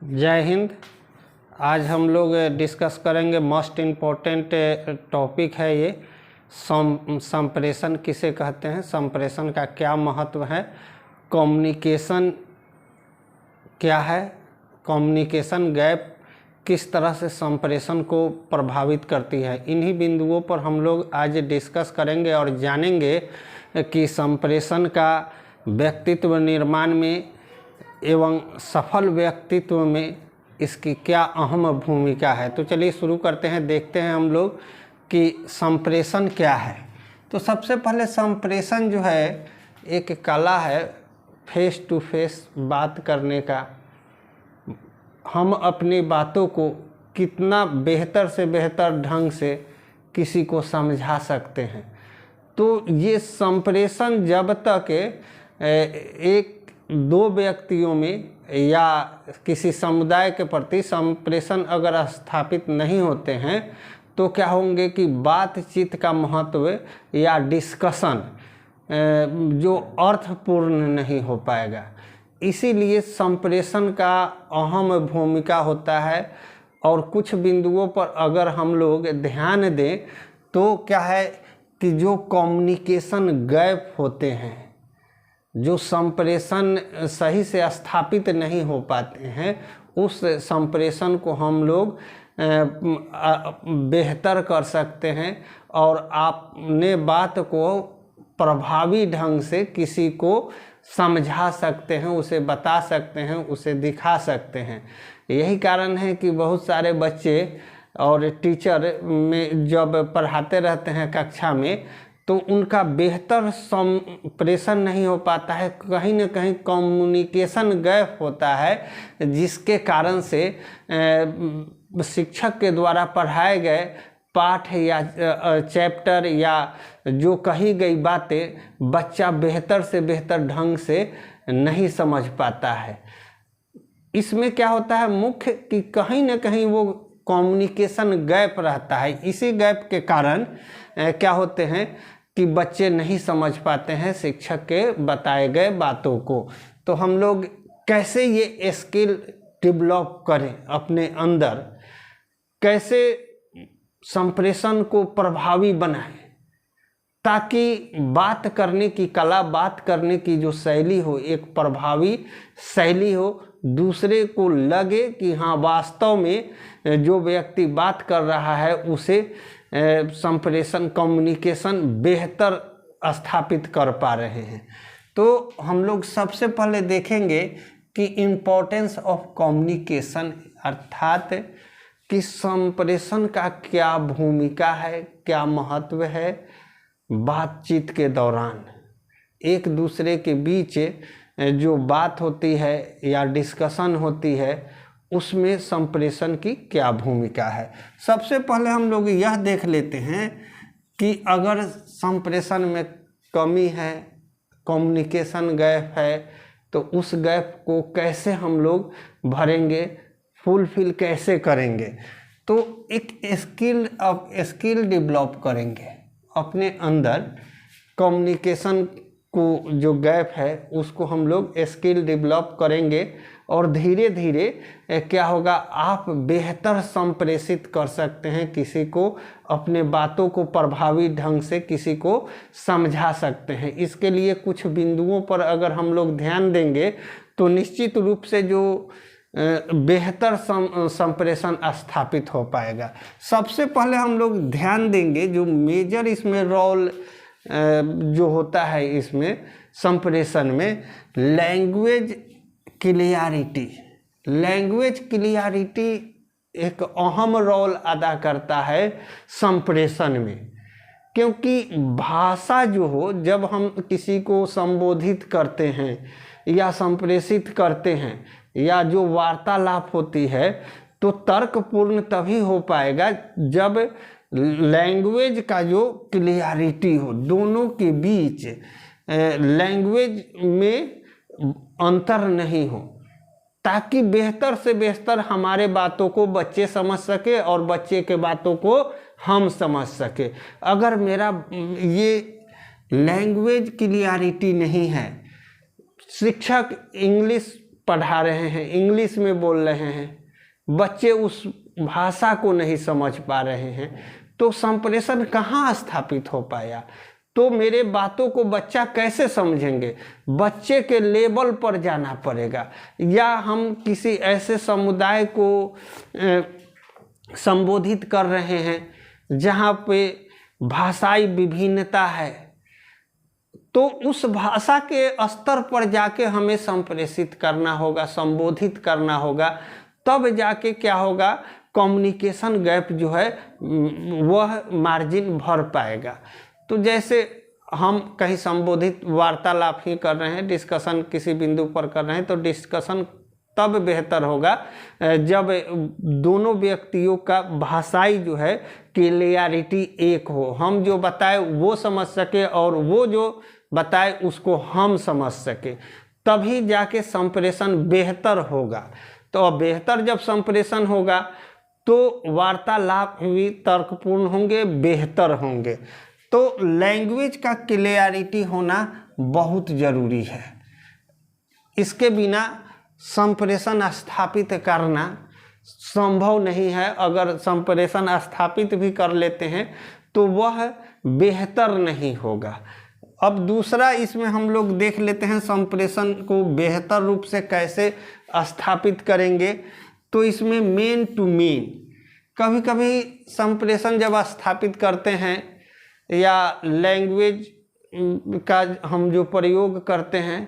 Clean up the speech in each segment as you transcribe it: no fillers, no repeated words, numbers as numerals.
जय हिंद। आज हम लोग डिस्कस करेंगे मोस्ट इम्पोर्टेंट टॉपिक है ये संप्रेषण किसे कहते हैं, संप्रेषण का क्या महत्व है, कम्युनिकेशन क्या है, कम्युनिकेशन गैप किस तरह से संप्रेषण को प्रभावित करती है। इन्हीं बिंदुओं पर हम लोग आज डिस्कस करेंगे और जानेंगे कि संप्रेषण का व्यक्तित्व निर्माण में एवं सफल व्यक्तित्व में इसकी क्या अहम भूमिका है। तो चलिए शुरू करते हैं, देखते हैं हम लोग कि संप्रेषण क्या है। तो सबसे पहले संप्रेषण जो है एक कला है फेस टू फेस बात करने का। हम अपनी बातों को कितना बेहतर से बेहतर ढंग से किसी को समझा सकते हैं। तो ये संप्रेषण जब तक एक दो व्यक्तियों में या किसी समुदाय के प्रति संप्रेषण अगर स्थापित नहीं होते हैं तो क्या होंगे कि बातचीत का महत्व या डिस्कशन जो अर्थपूर्ण नहीं हो पाएगा। इसीलिए संप्रेषण का अहम भूमिका होता है। और कुछ बिंदुओं पर अगर हम लोग ध्यान दें तो क्या है कि जो कम्युनिकेशन गैप होते हैं, जो संप्रेषण सही से स्थापित नहीं हो पाते हैं, उस संप्रेषण को हम लोग बेहतर कर सकते हैं और आपने बात को प्रभावी ढंग से किसी को समझा सकते हैं, उसे बता सकते हैं, उसे दिखा सकते हैं। यही कारण है कि बहुत सारे बच्चे और टीचर में जब पढ़ाते रहते हैं कक्षा में तो उनका बेहतर संप्रेषण नहीं हो पाता है, कहीं ना कहीं कम्युनिकेशन गैप होता है, जिसके कारण से शिक्षक के द्वारा पढ़ाए गए पाठ या चैप्टर या जो कही गई बातें बच्चा बेहतर से बेहतर ढंग से नहीं समझ पाता है। इसमें क्या होता है मुख्य कि कहीं ना कहीं वो कम्युनिकेशन गैप रहता है। इसी गैप के कारण क्या होते हैं कि बच्चे नहीं समझ पाते हैं शिक्षक के बताए गए बातों को। तो हम लोग कैसे ये स्किल डेवलप करें अपने अंदर, कैसे संप्रेषण को प्रभावी बनाएं ताकि बात करने की कला, बात करने की जो शैली हो एक प्रभावी शैली हो, दूसरे को लगे कि हाँ वास्तव में जो व्यक्ति बात कर रहा है उसे संप्रेषण कम्युनिकेशन बेहतर स्थापित कर पा रहे हैं। तो हम लोग सबसे पहले देखेंगे कि इम्पोर्टेंस ऑफ कम्युनिकेशन, अर्थात कि संप्रेषण का क्या भूमिका है, क्या महत्व है बातचीत के दौरान। एक दूसरे के बीच जो बात होती है या डिस्कशन होती है उसमें संप्रेषण की क्या भूमिका है। सबसे पहले हम लोग यह देख लेते हैं कि अगर संप्रेषण में कमी है, कम्युनिकेशन गैप है, तो उस गैप को कैसे हम लोग भरेंगे, फुलफिल कैसे करेंगे। तो एक स्किल डेवलप करेंगे अपने अंदर। कम्युनिकेशन को जो गैप है उसको हम लोग स्किल डेवलप करेंगे और धीरे धीरे क्या होगा, आप बेहतर संप्रेषित कर सकते हैं किसी को, अपने बातों को प्रभावी ढंग से किसी को समझा सकते हैं। इसके लिए कुछ बिंदुओं पर अगर हम लोग ध्यान देंगे तो निश्चित रूप से जो बेहतर संप्रेषण स्थापित हो पाएगा। सबसे पहले हम लोग ध्यान देंगे जो मेजर इसमें रोल जो होता है इसमें संप्रेषण में, लैंग्वेज क्लियरिटी। लैंग्वेज क्लियरिटी एक अहम रोल अदा करता है संप्रेषण में, क्योंकि भाषा जो हो, जब हम किसी को संबोधित करते हैं या संप्रेषित करते हैं या जो वार्तालाप होती है तो तर्कपूर्ण तभी हो पाएगा जब लैंग्वेज का जो क्लियरिटी हो, दोनों के बीच लैंग्वेज में अंतर नहीं हो, ताकि बेहतर से बेहतर हमारे बातों को बच्चे समझ सके और बच्चे के बातों को हम समझ सके। अगर मेरा ये लैंग्वेज क्लियरिटी नहीं है, शिक्षक इंग्लिश पढ़ा रहे हैं, इंग्लिश में बोल रहे हैं, बच्चे उस भाषा को नहीं समझ पा रहे हैं, तो संप्रेषण कहाँ स्थापित हो पाया? तो मेरे बातों को बच्चा कैसे समझेंगे? बच्चे के लेवल पर जाना पड़ेगा, या हम किसी ऐसे समुदाय को संबोधित कर रहे हैं जहाँ पे भाषाई विभिन्नता है, तो उस भाषा के स्तर पर जाके हमें संप्रेषित करना होगा, संबोधित करना होगा, तब जाके क्या होगा, कम्युनिकेशन गैप जो है वह मार्जिन भर पाएगा। तो जैसे हम कहीं संबोधित वार्तालाप ही कर रहे हैं, डिस्कशन किसी बिंदु पर कर रहे हैं, तो डिस्कशन तब बेहतर होगा जब दोनों व्यक्तियों का भाषाई जो है क्लियरिटी एक हो, हम जो बताए वो समझ सके और वो जो बताए उसको हम समझ सके, तभी जाके संप्रेषण बेहतर होगा। तो बेहतर जब संप्रेषण होगा तो वार्तालाप भी तर्कपूर्ण होंगे, बेहतर होंगे। तो लैंग्वेज का क्लियरिटी होना बहुत ज़रूरी है, इसके बिना संप्रेषण स्थापित करना संभव नहीं है। अगर संप्रेषण स्थापित भी कर लेते हैं तो वह बेहतर नहीं होगा। अब दूसरा इसमें हम लोग देख लेते हैं संप्रेषण को बेहतर रूप से कैसे स्थापित करेंगे। तो इसमें मेन टू मेन, कभी कभी संप्रेषण जब स्थापित करते हैं या लैंग्वेज का हम जो प्रयोग करते हैं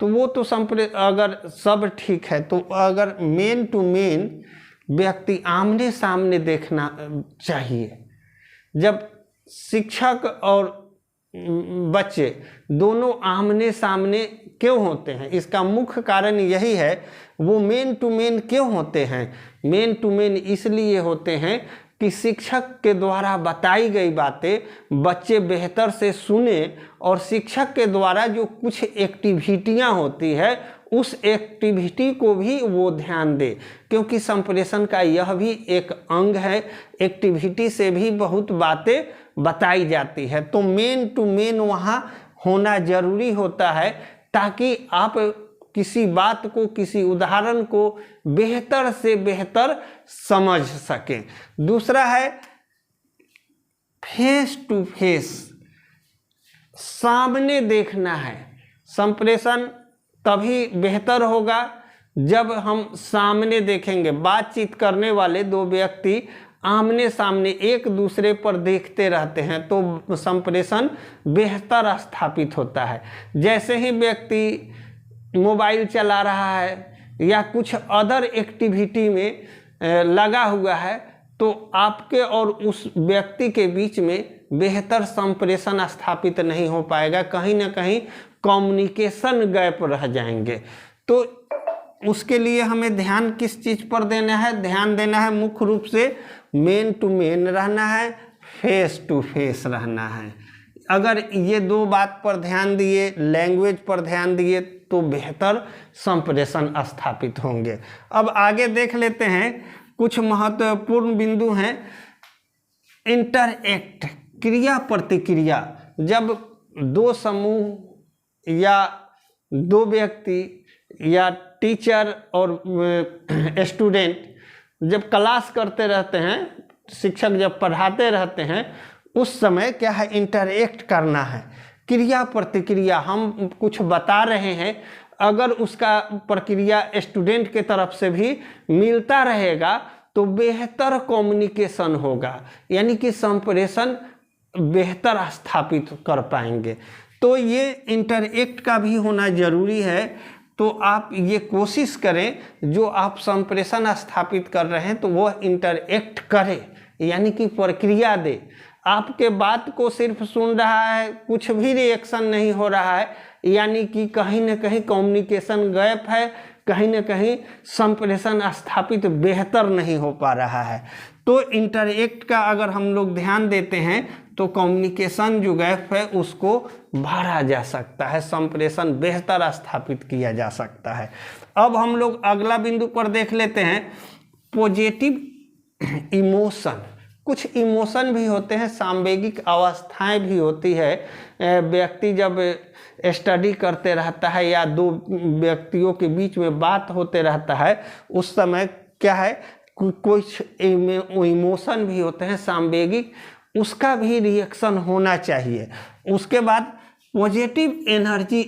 तो वो तो अगर सब ठीक है, तो अगर मेन टू मेन व्यक्ति आमने सामने देखना चाहिए। जब शिक्षक और बच्चे दोनों आमने सामने क्यों होते हैं, इसका मुख्य कारण यही है। वो मेन टू मेन क्यों होते हैं? मेन टू मेन इसलिए होते हैं कि शिक्षक के द्वारा बताई गई बातें बच्चे बेहतर से सुने, और शिक्षक के द्वारा जो कुछ एक्टिविटियां होती है उस एक्टिविटी को भी वो ध्यान दे, क्योंकि संप्रेषण का यह भी एक अंग है। एक्टिविटी से भी बहुत बातें बताई जाती है। तो मेन टू मेन वहाँ होना जरूरी होता है, ताकि आप किसी बात को, किसी उदाहरण को बेहतर से बेहतर समझ सकें। दूसरा है फेस टू फेस, सामने देखना है। संप्रेषण तभी बेहतर होगा जब हम सामने देखेंगे। बातचीत करने वाले दो व्यक्ति आमने सामने एक दूसरे पर देखते रहते हैं तो संप्रेषण बेहतर स्थापित होता है। जैसे ही व्यक्ति मोबाइल चला रहा है या कुछ अदर एक्टिविटी में लगा हुआ है, तो आपके और उस व्यक्ति के बीच में बेहतर संप्रेषण स्थापित नहीं हो पाएगा, कहीं ना कहीं कम्युनिकेशन गैप रह जाएंगे। तो उसके लिए हमें ध्यान किस चीज़ पर देना है? ध्यान देना है मुख्य रूप से मेन टू मेन रहना है, फेस टू फेस रहना है। अगर ये दो बात पर ध्यान दिए, लैंग्वेज पर ध्यान दिए, तो बेहतर संप्रेषण स्थापित होंगे। अब आगे देख लेते हैं, कुछ महत्वपूर्ण बिंदु हैं। इंटरएक्ट, क्रिया प्रतिक्रिया। जब दो समूह या दो व्यक्ति या टीचर और स्टूडेंट जब क्लास करते रहते हैं, शिक्षक जब पढ़ाते रहते हैं, उस समय क्या है, इंटरएक्ट करना है। क्रिया प्रतिक्रिया, हम कुछ बता रहे हैं, अगर उसका प्रक्रिया स्टूडेंट के तरफ से भी मिलता रहेगा तो बेहतर कम्युनिकेशन होगा, यानी कि संप्रेषण बेहतर स्थापित कर पाएंगे। तो ये इंटरएक्ट का भी होना जरूरी है। तो आप ये कोशिश करें, जो आप संप्रेषण स्थापित कर रहे हैं तो वह इंटरएक्ट करे, यानी कि प्रक्रिया दे। आपके बात को सिर्फ सुन रहा है, कुछ भी रिएक्शन नहीं हो रहा है, यानी कि कहीं ना कहीं कम्युनिकेशन गैप है, कहीं ना कहीं संप्रेषण स्थापित बेहतर नहीं हो पा रहा है। तो इंटरएक्ट का अगर हम लोग ध्यान देते हैं तो कम्युनिकेशन जो गैप है उसको भरा जा सकता है, संप्रेषण बेहतर स्थापित किया जा सकता है। अब हम लोग अगला बिंदु पर देख लेते हैं, पॉजिटिव इमोशन। कुछ इमोशन भी होते हैं, सांवेगिक अवस्थाएं भी होती है। व्यक्ति जब स्टडी करते रहता है या दो व्यक्तियों के बीच में बात होते रहता है, उस समय क्या है, कुछ इमोशन भी होते हैं सांवेगिक, उसका भी रिएक्शन होना चाहिए। उसके बाद पॉजिटिव एनर्जी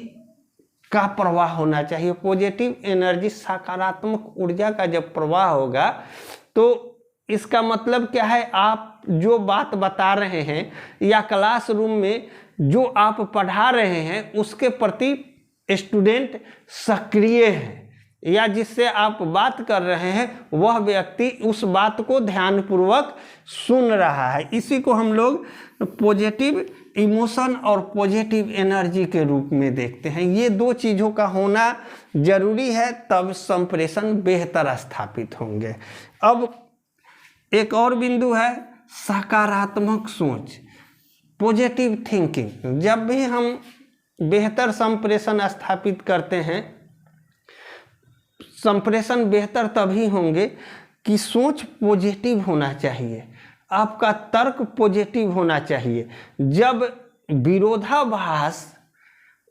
का प्रवाह होना चाहिए। पॉजिटिव एनर्जी, सकारात्मक ऊर्जा का जब प्रवाह होगा तो इसका मतलब क्या है, आप जो बात बता रहे हैं या क्लासरूम में जो आप पढ़ा रहे हैं उसके प्रति स्टूडेंट सक्रिय है, या जिससे आप बात कर रहे हैं वह व्यक्ति उस बात को ध्यानपूर्वक सुन रहा है। इसी को हम लोग पॉजिटिव इमोशन और पॉजिटिव एनर्जी के रूप में देखते हैं। ये दो चीज़ों का होना जरूरी है, तब संप्रेषण बेहतर स्थापित होंगे। अब एक और बिंदु है सकारात्मक सोच, पॉजिटिव थिंकिंग। जब भी हम बेहतर संप्रेषण स्थापित करते हैं, संप्रेषण बेहतर तभी होंगे कि सोच पॉजिटिव होना चाहिए, आपका तर्क पॉजिटिव होना चाहिए। जब विरोधाभास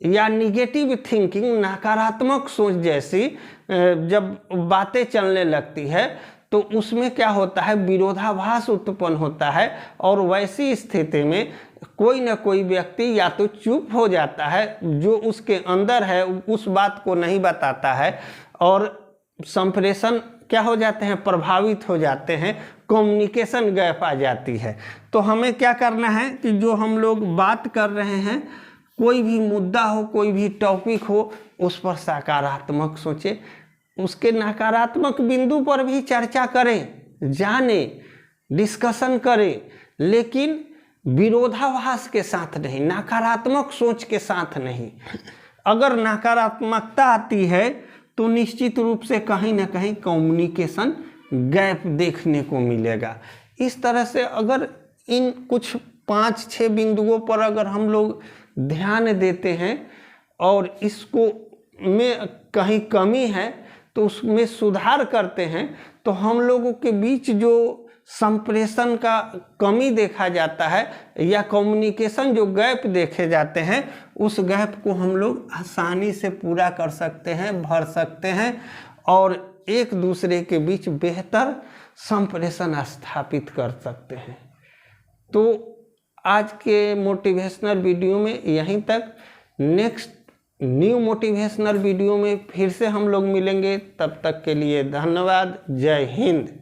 या निगेटिव थिंकिंग, नकारात्मक सोच जैसी जब बातें चलने लगती है तो उसमें क्या होता है, विरोधाभास उत्पन्न होता है, और वैसी स्थिति में कोई न कोई व्यक्ति या तो चुप हो जाता है, जो उसके अंदर है उस बात को नहीं बताता है, और संप्रेषण क्या हो जाते हैं, प्रभावित हो जाते हैं, कम्युनिकेशन गैप आ जाती है। तो हमें क्या करना है कि जो हम लोग बात कर रहे हैं, कोई भी मुद्दा हो, कोई भी टॉपिक हो, उस पर सकारात्मक सोचें, उसके नकारात्मक बिंदु पर भी चर्चा करें, जाने, डिस्कशन करें, लेकिन विरोधाभास के साथ नहीं, नकारात्मक सोच के साथ नहीं। अगर नकारात्मकता आती है तो निश्चित रूप से कहीं ना कहीं कम्युनिकेशन गैप देखने को मिलेगा। इस तरह से अगर इन कुछ 5-6 बिंदुओं पर अगर हम लोग ध्यान देते हैं और इसको में कहीं कमी है तो उसमें सुधार करते हैं, तो हम लोगों के बीच जो संप्रेषण का कमी देखा जाता है या कम्युनिकेशन जो गैप देखे जाते हैं, उस गैप को हम लोग आसानी से पूरा कर सकते हैं, भर सकते हैं, और एक दूसरे के बीच बेहतर संप्रेषण स्थापित कर सकते हैं। तो आज के मोटिवेशनल वीडियो में यहीं तक। नेक्स्ट न्यू मोटिवेशनल वीडियो में फिर से हम लोग मिलेंगे। तब तक के लिए धन्यवाद। जय हिंद।